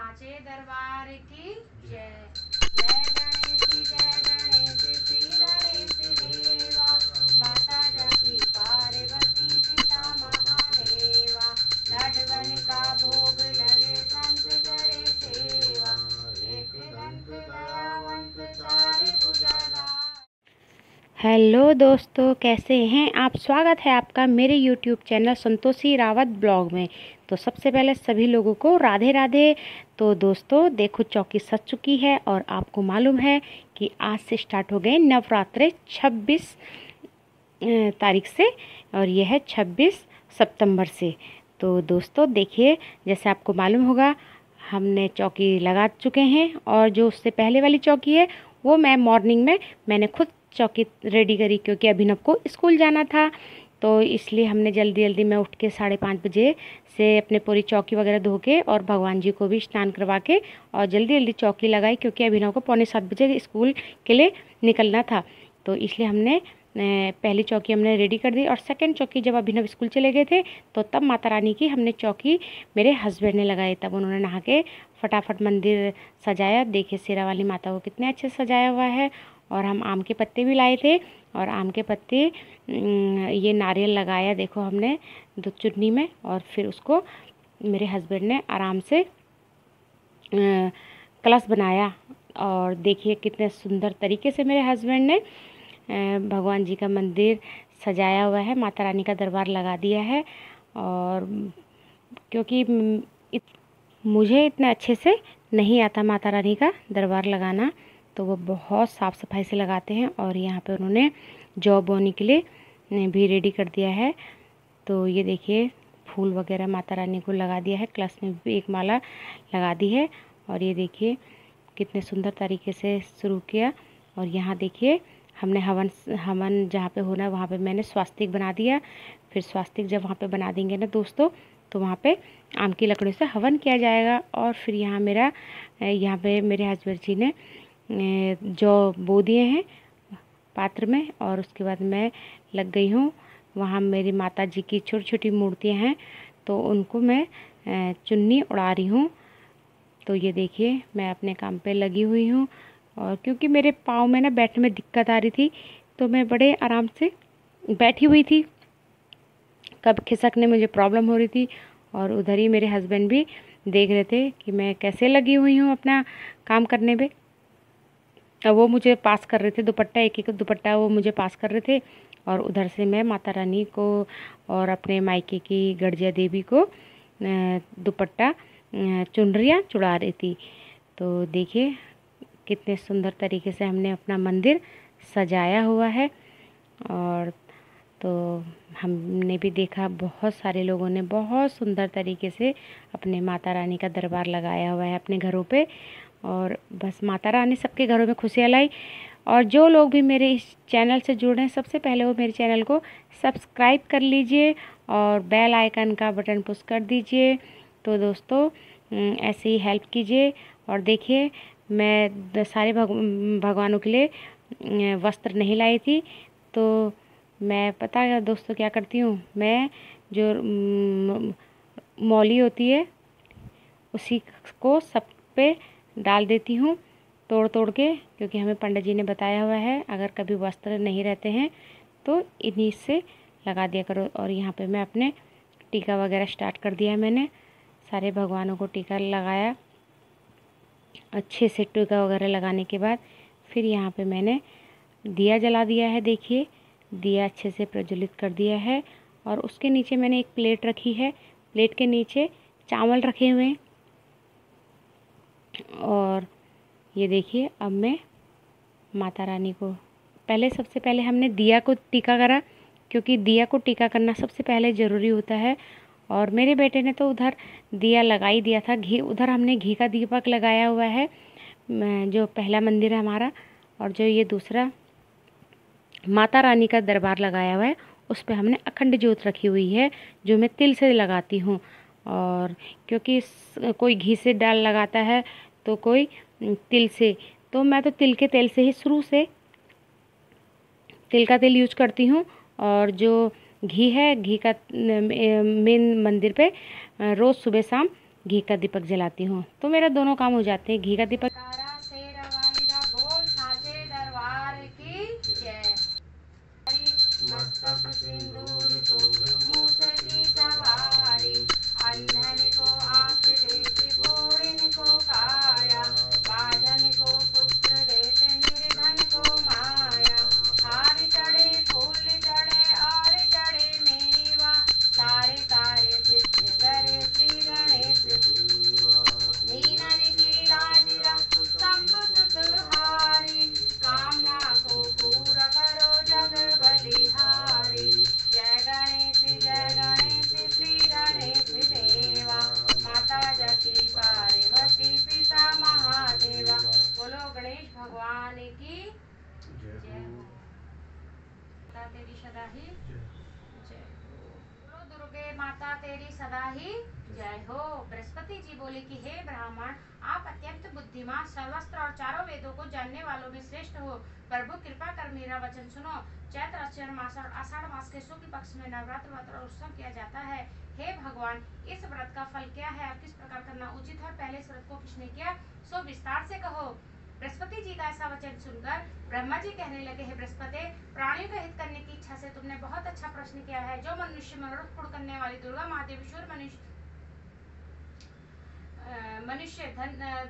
साचे दरबार की जय। जय गणेश श्री गणेश देवा, माता जपी पार्वती पिता महादेवा। लड्डवन का भोग लगे संत करे सेवा, एक दंत दयावंत चारि भुजाधार। हेलो दोस्तों, कैसे हैं आप। स्वागत है आपका मेरे YouTube channel Santoshi Rawat blog में। तो सबसे पहले सभी लोगों को राधे राधे। तो दोस्तों देखो, चौकी सज चुकी है और आपको मालूम है कि आज से स्टार्ट हो गए नवरात्रे 26 तारीख से, और यह है 26 सितंबर से। तो दोस्तों देखिए, जैसे आपको मालूम होगा हमने चौकी लगा चुके हैं, और जो उससे पहले वाली चौकी है वो मैं मॉर्निंग में मैंने खुद चौकी रेडी करी, क्योंकि अभिनव को स्कूल जाना था। तो इसलिए हमने जल्दी जल्दी में उठ के 5:30 बजे से अपने पूरी चौकी वगैरह धो के और भगवान जी को भी स्नान करवा के और जल्दी जल्दी चौकी लगाई, क्योंकि अभिनव को 6:45 बजे स्कूल के लिए निकलना था। तो इसलिए हमने पहली चौकी हमने रेडी कर दी, और सेकंड चौकी जब अभिनव स्कूल चले गए थे तो तब माता रानी की हमने चौकी मेरे हस्बैंड ने लगाई। तब उन्होंने नहा के फटाफट मंदिर सजाया। देखिए शेरा वाली माता को कितने अच्छे सजाया हुआ है। और हम आम के पत्ते भी लाए थे, और आम के पत्ते ये नारियल लगाया देखो हमने दो चुन्नी में, और फिर उसको मेरे हस्बैंड ने आराम से कलश बनाया। और देखिए कितने सुंदर तरीके से मेरे हस्बैंड ने भगवान जी का मंदिर सजाया हुआ है, माता रानी का दरबार लगा दिया है। और क्योंकि मुझे इतना अच्छे से नहीं आता माता रानी का दरबार लगाना, तो वो बहुत साफ़ सफाई से लगाते हैं। और यहाँ पे उन्होंने जौ बोने के लिए भी रेडी कर दिया है। तो ये देखिए फूल वगैरह माता रानी को लगा दिया है, कलश में भी एक माला लगा दी है। और ये देखिए कितने सुंदर तरीके से शुरू किया। और यहाँ देखिए हमने हवन जहाँ पे होना है वहाँ पे मैंने स्वास्तिक बना दिया। फिर स्वास्तिक जब वहाँ पे बना देंगे ना दोस्तों, तो वहाँ पे आम की लकड़ी से हवन किया जाएगा। और फिर यहाँ पे मेरे हस्बैंड जी ने जो बो दिए हैं पात्र में, और उसके बाद मैं लग गई हूँ वहाँ। मेरी माता जी की छोटी छोटी मूर्तियाँ हैं, तो उनको मैं चुन्नी उड़ा रही हूँ। तो ये देखिए मैं अपने काम पे लगी हुई हूँ। और क्योंकि मेरे पाँव में ना बैठने में दिक्कत आ रही थी, तो मैं बड़े आराम से बैठी हुई थी, कब खिसकने मुझे प्रॉब्लम हो रही थी। और उधर ही मेरे हस्बैंड भी देख रहे थे कि मैं कैसे लगी हुई हूँ अपना काम करने पे। वो मुझे पास कर रहे थे दुपट्टा, एक एक दुपट्टा वो मुझे पास कर रहे थे। और उधर से मैं माता रानी को और अपने मायके की गढ़जिया देवी को दुपट्टा चुनरियाँ चुड़ा रही थी। तो देखिए कितने सुंदर तरीके से हमने अपना मंदिर सजाया हुआ है। और तो हमने भी देखा बहुत सारे लोगों ने बहुत सुंदर तरीके से अपने माता रानी का दरबार लगाया हुआ है अपने घरों पे। और बस माता रानी सबके घरों में खुशियाँ लाई। और जो लोग भी मेरे इस चैनल से जुड़े हैं, सबसे पहले वो मेरे चैनल को सब्सक्राइब कर लीजिए और बेल आइकन का बटन पुश कर दीजिए। तो दोस्तों ऐसे ही हेल्प कीजिए। और देखिए मैं सारे भगवानों के लिए वस्त्र नहीं लाई थी, तो मैं पता है दोस्तों क्या करती हूँ, मैं जो मौली होती है उसी को सब पे डाल देती हूँ तोड़ तोड़ के, क्योंकि हमें पंडित जी ने बताया हुआ है अगर कभी वस्त्र नहीं रहते हैं तो इन्हीं से लगा दिया करो। और यहाँ पे मैं अपने टीका वगैरह स्टार्ट कर दिया है। मैंने सारे भगवानों को टीका लगाया। अच्छे से टीका वगैरह लगाने के बाद फिर यहाँ पे मैंने दिया जला दिया है। देखिए दिया अच्छे से प्रज्वलित कर दिया है। और उसके नीचे मैंने एक प्लेट रखी है, प्लेट के नीचे चावल रखे हुए हैं। और ये देखिए अब मैं माता रानी को सबसे पहले हमने दिया को टीका करा, क्योंकि दिया को टीका करना सबसे पहले ज़रूरी होता है। और मेरे बेटे ने तो उधर दिया लगा ही दिया था, घी उधर हमने घी का दीपक लगाया हुआ है, जो पहला मंदिर है हमारा। और जो ये दूसरा माता रानी का दरबार लगाया हुआ है उस पर हमने अखंड ज्योत रखी हुई है, जो मैं तिल से लगाती हूँ। और क्योंकि कोई घी से डाल लगाता है तो कोई तिल से, तो मैं तो तिल के तेल से ही शुरू से तिल का तेल यूज करती हूँ। और जो घी है, घी का मेन मंदिर पे रोज़ सुबह शाम घी का दीपक जलाती हूँ, तो मेरा दोनों काम हो जाते हैं। घी का दीपक मस्तक सिंदूर शोभे मूसकी सवारी, अंधन को आँख देते घोड़िन को काया, बाधन को पुत्र देते निर्धन को माया, हार चढ़े फूल चढ़े और चढ़े मेवा, सारे कार्य सिद्ध करे श्री गणेश देवा। दीनन की लाज रख शंभु सुतहारी, कामना को पूरा करो जग बलिहारी। जय गणेश श्री गणेश देवा, माता जकी पार्वती पिता महादेवा। बोलो गणेश भगवान की जय हो। माता तेरी सदा ही जय हो। बोलो दुर्गे माता तेरी सदा ही जय हो। बृहस्पति जी बोले कि हे ब्राह्मण, आप अत्यंत बुद्धिमान, सर्वस्त्र और चारों वेदों को जानने वालों में श्रेष्ठ हो। प्रभु कृपा कर मेरा वचन सुनो। चैत्र अक्षर मास और आषाढ़ मास के शुक्ल पक्ष में नवरात्र व्रत और उत्सव किया जाता है। हे भगवान, इस व्रत का फल क्या है और किस प्रकार करना उचित है, और पहले इस व्रत को किसने किया, सो विस्तार से कहो। बृहस्पति जी का ऐसा वचन सुनकर ब्रह्मा जी कहने लगे, हे बृहस्पति, प्राणियों का हित करने की इच्छा से तुमने बहुत अच्छा प्रश्न किया है। जो मनुष्य मनोरथ पूर्ण करने वाली दुर्गा महादेव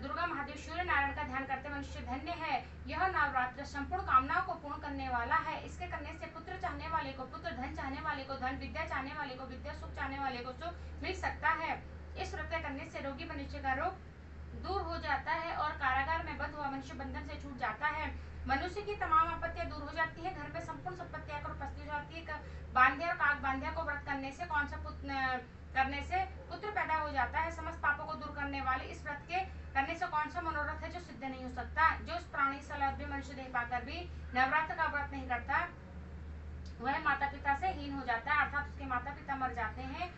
दुर्गा महादेव सूर्य नारायण का ध्यान करते मनुष्य धन्य है। यह नवरात्र संपूर्ण कामनाओं को पूर्ण करने वाला है। इसके करने से पुत्र चाहने वाले को पुत्र, धन चाहने वाले को धन, विद्या चाहने वाले को विद्या, सुख चाहने वाले को सुख मिल सकता है। इस व्रत करने से रोगी मनुष्य का रोग दूर हो जाता है और कारागार में बंद हुआ मनुष्य बंधन से छूट जाता है। मनुष्य की तमाम आपत्तियां दूर हो जाती है, घर में संपूर्ण संपत्ति आकर उपस्थित हो जाती है। बांध्या और काग बांध्या को व्रत करने से करने से पुत्र पैदा हो जाता है। समस्त पापों को दूर करने वाले इस व्रत के करने से कौन सा मनोरथ है जो सिद्ध नहीं हो सकता। जो इस प्राणी सलाह भी मनुष्य देह पाकर भी नवरात्र का व्रत नहीं करता, वह माता पिता से हीन हो जाता है, अर्थात उसके माता पिता मर जाते हैं,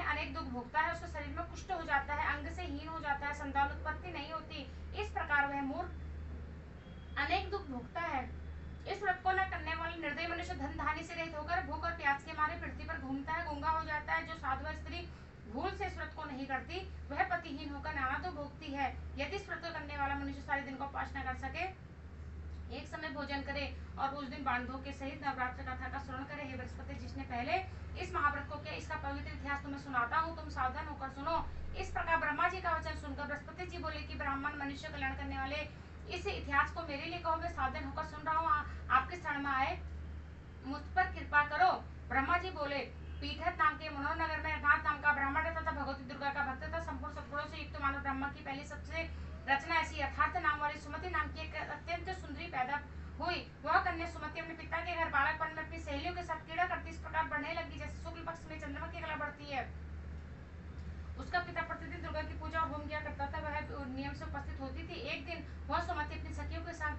अनेक दुख भोगता है, उसके शरीर में कुष्ठ हो जाता है, अंग से हीन हो जाता है, संतान उत्पत्ति नहीं होती। इस प्रकार वह मूर्ख अनेक दुख भोगता है। इस व्रत को न करने वाले निर्दयी मनुष्य धन धान्य से रहित होकर भूख और प्यास के मारे पृथ्वी पर घूमता है, गूंगा हो जाता है। जो साधु स्त्री भूल से इस व्रत को नहीं करती, वह पतिहीन होकर नाना दुख भोगती है। यदि इस व्रत को करने वाला मनुष्य सारे दिन को उपासना कर सके, एक समय भोजन करे और उस दिन बांधों के सहित नवरात्र कथा का श्रवण करे। हे बृहस्पति, जिसने पहले इस महाव्रत को किया, इसका पवित्र इतिहास तुम्हें सुनाता हूँ, तुम सावधान होकर सुनो। इस प्रकार ब्रह्मा जी का वचन सुनकर बृहस्पति जी बोले कि ब्राह्मण मनुष्य कल्याण करने वाले इस इतिहास को मेरे लिए कहो, मैं सावधान होकर सुन रहा हूँ, आपके शरण में आए, मुझ पर कृपा करो। ब्रह्मा जी बोले, पीठत नाम के मनोहर नगर में नाथ नाम का ब्राह्मण रहता था, भगवती दुर्गा का भक्त था। संपूर्ण सद्गुणों से युक्त मानव ब्रह्मा की पहली सबसे रचना ऐसी यथार्थ नाम वाली सुमति नाम की एक अत्यंत सुंदरी पैदा हुई। वह कन्या सुमति अपने पिता के घर बालकपन में अपनी सहेलियों के साथ क्रीड़ा करती इस प्रकार बढ़ने लगी जैसे शुक्ल पक्ष में चंद्रमा की कला बढ़ती है। उसका पिता प्रतिदिन दुर्गा की पूजा और होम किया करता था, वह नियम से उपस्थित होती थी। एक दिन वह सुमति अपनी सखियों के साथ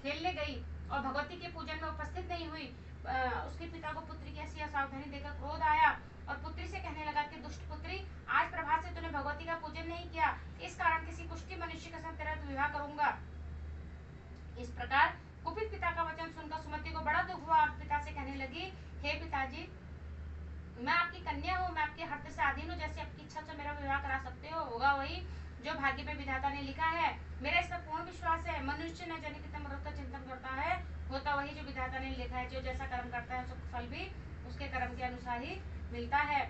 खेलने गई और भगवती के पूजन में उपस्थित नहीं हुई। उसके पिता को पुत्री की ऐसी असावधानी देखकर क्रोध आया और पुत्री से कहने लगा कि दुष्ट पुत्री, आज प्रभात से तूने भगवती का पूजन नहीं किया, इस कारण किसी कुष्ठी मनुष्य के साथ तेरा विवाह करूंगा। इस प्रकार कुपित पिता का वचन सुनकर सुमति को बड़ा दुख हुआ और पिता से कहने लगी, हे पिताजी, मैं आपकी कन्या हूँ, मैं आपके हृदय से अधीन हूँ, जैसे आपकी इच्छा से मेरा विवाह करा सकते हो, होगा वही जो भाग्य में विधाता ने लिखा है। मेरा इस पर पूर्ण विश्वास है। मनुष्य न जाने कितने मृत का चिंतन करता है, होता वही जो विधाता ने लिखा है। जो जैसा कर्म करता है उसको फल भी उसके कर्म के अनुसार ही मिलता है,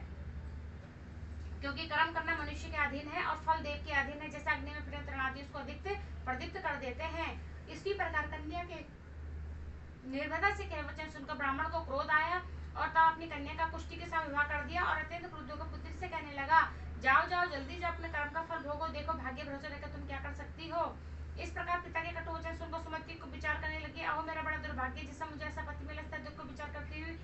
क्योंकि कर्म करना मनुष्य के अधीन है और फल देव के अधीन है। जैसे अग्नि में प्रेरित तृणादि उसको अधिक प्रदीप्त कर देते हैं, इसी प्रकार कन्या के निर्भयता से कह वचन सुनकर ब्राह्मण को क्रोध आया और तब अपनी कन्या का कुष्ठी के साथ विवाह कर दिया और अत्यंत क्रुद्ध होकर पुत्री से कहने लगा, जाओ जाओ जल्दी जाओ, अपने कर्म का फल भोगो, देखो भाग्य भरोसे रहकर तुम क्या कर सकती हो। इस प्रकार पिता के कटु वचन सुनकर सुमति को विचार करने लगी, अहो मेरा बड़ा दुर्भाग्य, जिससे मुझे ऐसा पति मिला। दुख को विचार करती हुई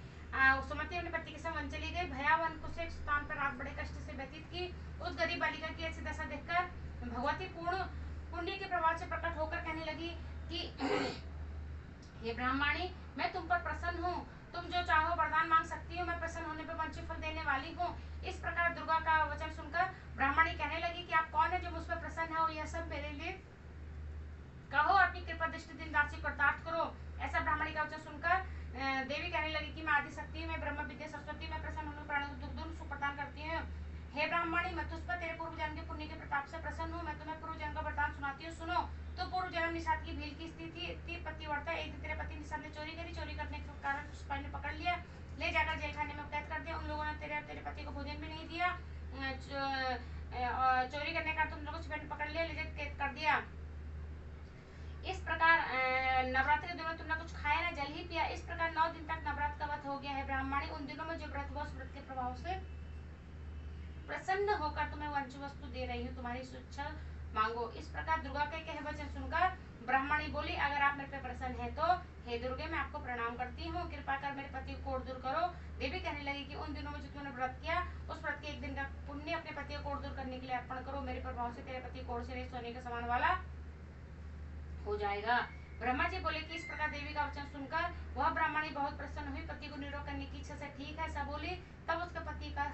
सुमति अपने पति के साथ वन चली गई। भयावह अंकुश एक स्थान पर रात बड़े कष्ट से व्यतीत की। उस गरीब बालिका की ऐसी दशा देखकर भगवती पूर्ण पुण्य के प्रभाव से प्रकट होकर कहने लगी कि हे ब्राह्मणी, मैं तुम पर प्रसन्न हूँ, तुम जो चाहो वरदान मांग सकती हो, मैं प्रसन्न होने पर वांछित फल देने वाली हूँ। इस प्रकार दुर्गा का वचन सुनकर ब्राह्मणी कहने लगी कि आप कौन है जो मुझ पर प्रसन्न है, यह सब मेरे लिए कहो, अपनी कृपा दृष्टि दिन राशि कर्तार्थ करो। ऐसा ब्राह्मणी का वचन सुनकर देवी कहने लगी कि मैं आदि शक्ति, मैं ब्रह्म विद्या सरस्वती, मैं प्रसन्न होने प्राणों मैं तुझ पर तेरे पूर्व जन्म के पुण्य के प्रताप से प्रसन्न हूँ। मैं तुम्हें पूर्व जन्म का वरदान सुनाती हूँ, सुनो। तो पूर्व जन्म निषाद की भील की स्थिति थी पतिव्रता। एक दिन तेरे पति निषाद ने चोरी करी। चोरी करने के कारण सिपाही ने पकड़ लिया, ले जाकर जेल खाने में कैद कर दिया। उन लोगों ने तेरे पति को भोजन भी नहीं दिया। चोरी करने का तुम लोगों को सिपाही ने पकड़ लिया, ले जाकर कैद कर दिया। इस प्रकार नवरात्र के दिनों तुमने कुछ खाया ना, जल ही पिया। इस प्रकार 9 दिन तक नवरात्र का व्रत हो गया है। ब्राह्मणी, उन दिनों में जो व्रत हुआ उस व्रत के प्रभाव से प्रसन्न होकर तुम्हें वंश वस्तु दे रही हूँ, तुम्हारी इच्छा मांगो। इस प्रकार दुर्गा के कहे वचन सुनकर ब्राह्मणी बोली, अगर आप मेरे पे प्रसन्न हैं तो हे दुर्गे, मैं आपको प्रणाम करती हूँ, कृपा कर मेरे पति को कोढ़ दूर करो। देवी कहने लगी कि उन दिनों में जो तुमने व्रत किया उस व्रत के एक दिन का पुण्य अपने पति को कोढ़ दूर करने के लिए अर्पण करो। मेरे प्रभाव से तेरे पति कोढ़ से सोने के समान वाला हो जाएगा। ब्रह्मा जी बोले कि इस प्रकार देवी का वचन सुनकर वह ब्राह्मणी बहुत प्रसन्न हुई। पति को निरोग करने की इच्छा से ठीक है ऐसा बोली। तब उसके पति का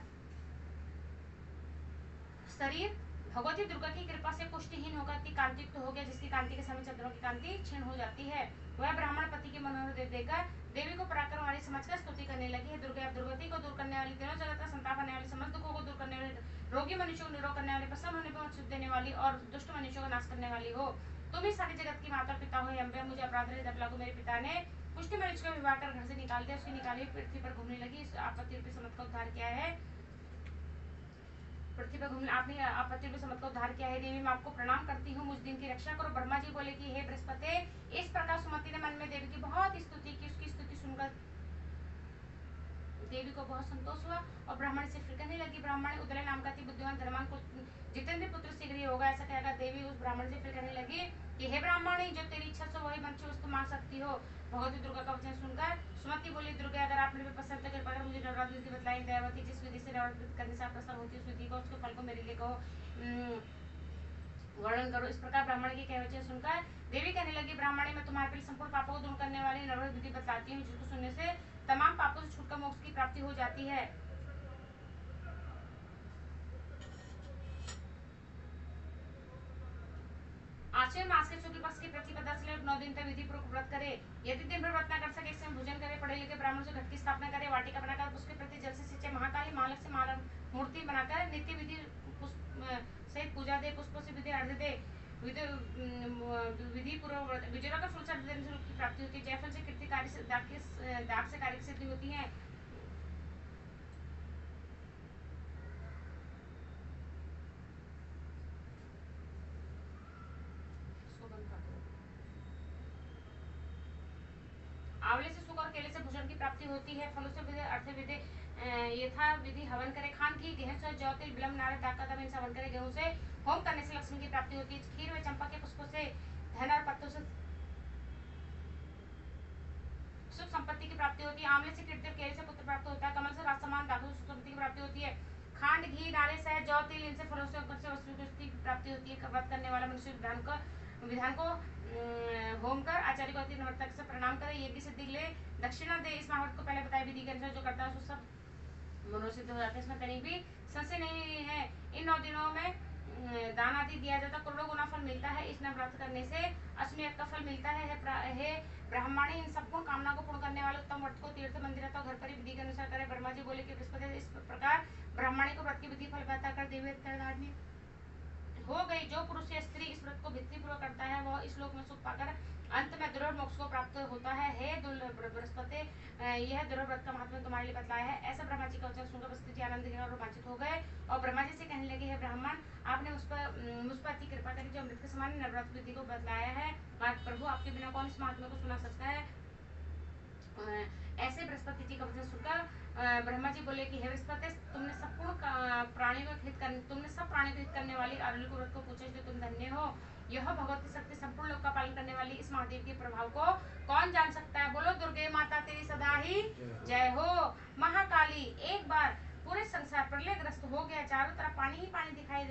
शरीर भगवती दुर्गा की कृपा से पुष्टिहीन होकर अति कांतियुक्त हो गया, जिसकी कांति के समय चंद्रों की कांति क्षीण हो जाती है। वह ब्राह्मण पति की मनोहर देकर देवी को पराक्रमशाली समझकर स्तुति करने लगी, है दुर्गा, आप दुर्गति को दूर करने वाली, तीनों जगत का संताप करने वाली, समस्त दुखों को दूर करने वाली, रोगी मनुष्यों को निरोग करने वाली, प्रसन्न होने पर मोक्ष देने वाली और दुष्ट मनुष्यों का नाश करने वाली हो। तुम ही सारे जगत की माता पिता हो। अम्बे, मुझे अपराध रहित अपला को मेरे पिता ने पुष्टि मनुष्य का विवाह कर घर से निकाल दिया। उसकी निकाली पृथ्वी पर घूमने लगी। इस आपत्ति रूपी समत का उद्धार किया है। पृथ्वी पर घूमने आपने आपत्ति रूपी समत का उद्धार किया है। देवी, मैं आपको प्रणाम करती हूँ, मुझ दिन की रक्षा करो। ब्रह्मा जी बोले कि हे बृहस्पति, इस प्रकार सुमति ने मन में देवी की बहुत स्तुति की। उसकी स्तुति सुनकर देवी को बहुत संतोष हुआ और ब्राह्मण से फिर कहने लगी, ब्राह्मण उदय नाम का बुद्धिमान धर्मान को जितेंद्र पुत्र शीघ्र ही होगा, ऐसा कहेगा। देवी उस ब्राह्मण से फिर कहने लगी कि हे ब्राह्मणी, जो तेरी इच्छा से वही वंश वस्तु मांग सकती हो। भगवती दुर्गा का वचन सुनकर सुमति बोली, दुर्गा, अगर आप मेरे पसंद है कृपा कर मुझे नवरात्र विधि बतलाई। दयावती, जिस विधि से नवरात्र करने से आप प्रसन्न होती है उस विधि को, उसके फल को मेरे लिए कहो, वर्णन करो। इस प्रकार ब्राह्मण की कहे वचन सुनकर देवी कहने लगी, ब्राह्मणी, मैं तुम्हारे लिए संपूर्ण पापों को दूर करने वाली नवरात्र विधि बतलाती हूँ, जिसको सुनने से तमाम पापों से छूटकर मोक्ष की प्राप्ति हो जाती है। आश्विन मास के शुक्ल पक्ष की प्रतिपदा से 9 दिन तक विधि पूर्वक व्रत करे। यदि दिन भर व्रत न कर सके, इसमें भोजन करे, पढ़े लिखे ब्राह्मण से घट की स्थापना करे, वाटिका बनाकर उसके प्रति जल से सिंचे, महाकाली महालक्ष्मी माला मूर्ति बनाकर नित्य विधि सहित पूजा दे, पुष्पों से विधि अर्घ्य दे। विधि पूर्वक विजय का फल से की प्राप्ति होती है। जयफल से कीर्ति कार्य से दाग से कार्य की सिद्धि होती है। आंवले से सुख और केले से भूषण की प्राप्ति होती है। फलों से विधि अर्थ विधि यथा विधि हवन करे। खान घी गेहूं से जौ तिल विलम्ब नारद दाक का दम इनसे हवन करे। गेहूं से होम करने से लक्ष्मी की प्राप्ति होती है। खीर में चंपा के पुष्पों से धन और पत्तों से सुख संपत्ति की प्राप्ति होती है। आंवले से कीर्ति और केले से पुत्र प्राप्त होता है। कमल से राजसमान धातु सुख संपत्ति की प्राप्ति होती है। खांड घी नारे से जौ तिल इनसे फलों से वस्तु की प्राप्ति होती है। व्रत करने वाला मनुष्य विधान को होम कर आचार्य को अति नम्रता से प्रणाम करे, यज्ञ सिद्धि ले दक्षिणा दे। इस महाव्रत को पहले बताए विधि के अनुसार जो करता है उसको सब मनोसिद्ध हो जाता है। इसमें कहीं भी संशय नहीं है। इन 9 दिनों में दान आदि दिया जाता, करोड़ों गुना फल मिलता है। इस व्रत करने से अश्वमेध का फल मिलता है। हे ब्राह्मणी, इन सबको कामना को पूर्ण करने वाले उत्तम व्रत को तीर्थ मंदिर अथवा घर पर विधि के अनुसार करे। ब्रह्मा जी बोले कि बृहस्पति, इस प्रकार ब्राह्मणी को व्रत की विधि फल बताकर देवी हो गई। जो पुरुष या स्त्री इस व्रत को भक्तिपूर्वक करता है वह इस लोक में सुख पाकर अंत में दुर्लभ मोक्ष को प्राप्त होता है। हे बृहस्पति, यह दुर्लभ व्रत का महत्व तुम्हारे लिए बतलाया है। ऐसा ब्रह्मा जी का वचन सुनकर बृहस्पति जी आनंद और रोमांचित हो गए और ब्रह्मा जी से कहने लगे, हे ब्राह्मण, आपने मुझ पर अति कृपा करी, जो अमृत के समान नवरात्र विधि को बतलाया है। प्रभु, आपके बिना कौन इस महात्मा को सुना सकता है। ऐसे बृहस्पति जी का वचन सुनकर ब्रह्मा जी बोले कि हे बृहस्पति, तुमने सब प्राणियों को हित करने वाली आरुली व्रत को पूछा, जो तुम धन्य हो। यह भगवती शक्ति संपूर्ण लोक का पालन करने वाली इस महादेव के प्रभाव को कौन जान सकता है। बोलो दुर्गे माता तेरी सदा ही जय हो। महाकाली, एक बार पूरे संसार प्रलयग्रस्त हो गया। चारों तरफ पानी ही पानी दिखाई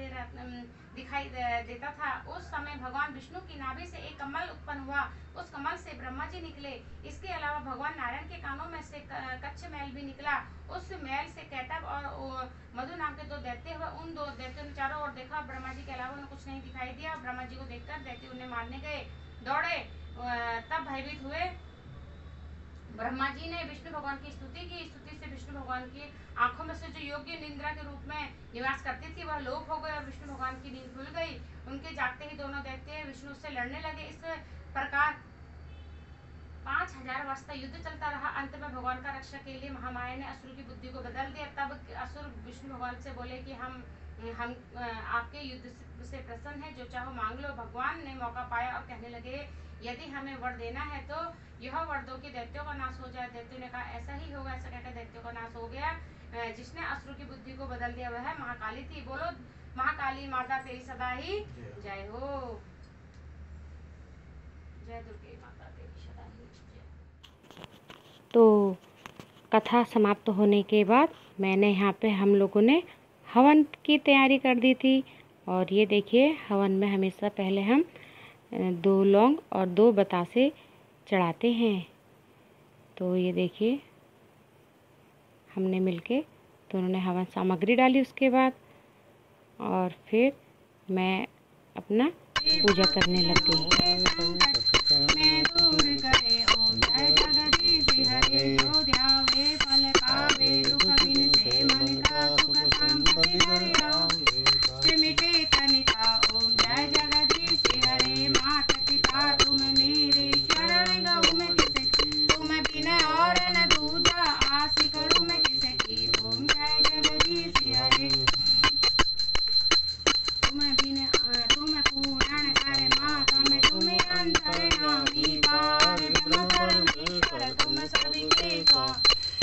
देता था। उस समय भगवान विष्णु की नाभि से एक कमल उत्पन्न हुआ। उस कमल से ब्रह्मा जी निकले। इसके अलावा भगवान नारायण के कानों में से कच्छ मैल भी निकला। उस मैल से कैटब और मधु नाम के 2 दैत्य हुए। उन 2 दैत्यों ने चारों ओर देखा, ब्रह्मा जी के अलावा उन्हें कुछ नहीं दिखाई दिया। ब्रह्मा जी को देखकर दैत्य उन्हें मारने गए, दौड़े। तब भयभीत हुए ब्रह्मा जी ने विष्णु भगवान की स्तुति की। स्तुति से से विष्णु भगवान की आंखों में से जो योग्य निंद्रा के रूप में निवास करती थी वह लोप हो गई और विष्णु भगवान की नींद खुल गई। उनके जागते ही दोनों दैत्य विष्णु से लड़ने लगे। इस प्रकार 5000 वर्ष तक युद्ध चलता रहा। अंत में भगवान का रक्षा के लिए महामाया ने असुर की बुद्धि को बदल दिया। तब असुर विष्णु भगवान से बोले कि हम आपके युद्ध से प्रसन्न है, जो चाहो मांग लो। भगवान ने मौका पाया और कहने लगे, यदि हमें वर देना है तो यह वर दो कि दैत्यों का नाश हो जाए। दैत्यों ने कहा ऐसा ही होगा। ऐसा कहकर दैत्यों का नाश हो गया। जिसने असुर की बुद्धि को बदल दिया वह महाकाली थी। बोलो महाकाली माता तेरी सदा ही जय हो। जय दुर्गे माता तेरी सदा ही जय। तो कथा समाप्त होने के बाद मैंने यहाँ पे हम लोगों ने हवन की तैयारी कर दी थी। और ये देखिए, हवन में हमेशा पहले हम 2 लौंग और 2 बतासे चढ़ाते हैं। तो ये देखिए, हमने मिलके दोनों ने हवन सामग्री डाली उसके बाद, और फिर मैं अपना पूजा करने लग गई।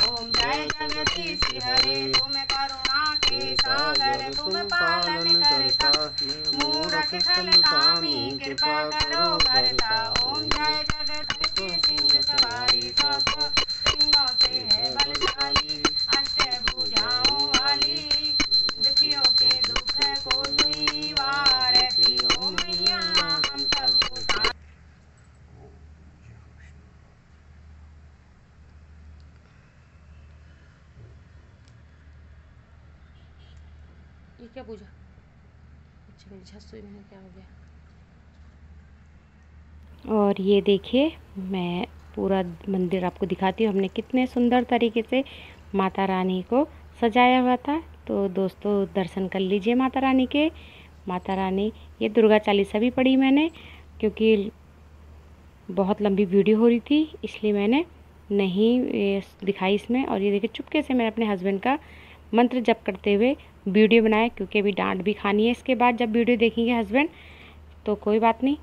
ओम जय जगदीश हरे, तुम करुणा के सागर, तुम पालन करता, मूरख खल कामी, कृपा करो करता। ओम जय जगदीश सिंह सवारी, सिंहों से है बलशाली, अष्टभुजाओं वाली, दुखियों के दुख को दुई वारती। ओ मैया हम सबको ये क्या पूजा? अच्छा, मेरी छसुई में क्या हो गया? और ये देखिए, मैं पूरा मंदिर आपको दिखाती हूँ। हमने कितने सुंदर तरीके से माता रानी को सजाया हुआ था। तो दोस्तों, दर्शन कर लीजिए माता रानी के। माता रानी, ये दुर्गा चालीसा भी पढ़ी मैंने, क्योंकि बहुत लंबी वीडियो हो रही थी, इसलिए मैंने नहीं दिखाई इसमें। और ये देखिए, चुपके से मैंने अपने हस्बैंड का मंत्र जप करते हुए वीडियो बनाया, क्योंकि अभी डांट भी खानी है इसके बाद। जब वीडियो देखेंगे हस्बैंड तो कोई बात नहीं,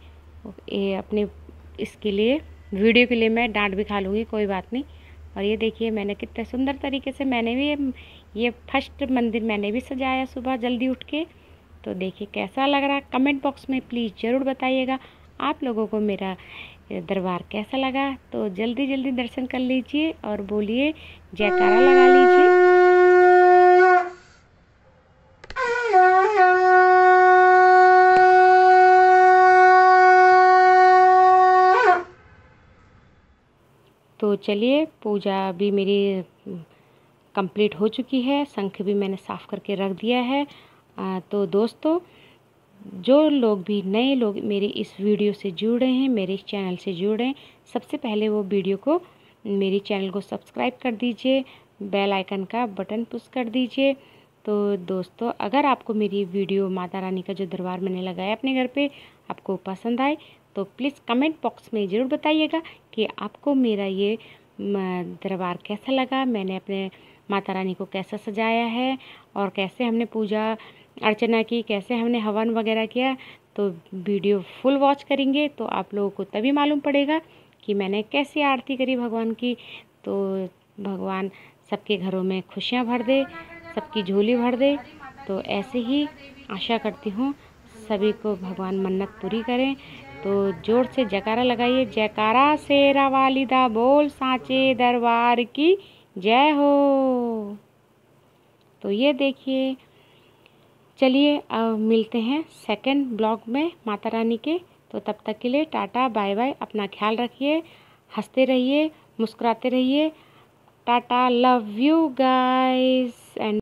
ये अपने इसके लिए वीडियो के लिए मैं डांट भी खा लूँगी, कोई बात नहीं। और ये देखिए, मैंने कितने सुंदर तरीके से मैंने भी ये फर्स्ट मंदिर मैंने भी सजाया सुबह जल्दी उठ के। तो देखिए कैसा लग रहा है, कमेंट बॉक्स में प्लीज़ ज़रूर बताइएगा आप लोगों को मेरा दरबार कैसा लगा। तो जल्दी जल्दी दर्शन कर लीजिए और बोलिए, जयकारा लगा लीजिए। तो चलिए, पूजा भी मेरी कंप्लीट हो चुकी है। शंख भी मैंने साफ़ करके रख दिया है। तो दोस्तों, जो लोग भी नए लोग मेरे इस वीडियो से जुड़ रहे हैं, मेरे इस चैनल से जुड़ रहे हैं, सबसे पहले वो वीडियो को, मेरी चैनल को सब्सक्राइब कर दीजिए, बेल आइकन का बटन पुश कर दीजिए। तो दोस्तों, अगर आपको मेरी वीडियो माता रानी का जो दरबार मैंने लगाया अपने घर पे आपको पसंद आए, तो प्लीज़ कमेंट बॉक्स में ज़रूर बताइएगा कि आपको मेरा ये दरबार कैसा लगा, मैंने अपने माता रानी को कैसा सजाया है, और कैसे हमने पूजा अर्चना की, कैसे हमने हवन वगैरह किया। तो वीडियो फुल वॉच करेंगे तो आप लोगों को तभी मालूम पड़ेगा कि मैंने कैसी आरती करी भगवान की। तो भगवान सबके घरों में खुशियाँ भर दे, सबकी झोली भर दे। तो ऐसे ही आशा करती हूँ सभी को भगवान मन्नत पूरी करें। तो जोर से जयकारा लगाइए, जयकारा शेरा वालिदा बोल सांचे दरबार की जय हो। तो ये देखिए, चलिए अब मिलते हैं सेकंड ब्लॉग में माता रानी के। तो तब तक के लिए टाटा बाय बाय, अपना ख्याल रखिए, हंसते रहिए, मुस्कुराते रहिए। Tata, love you guys and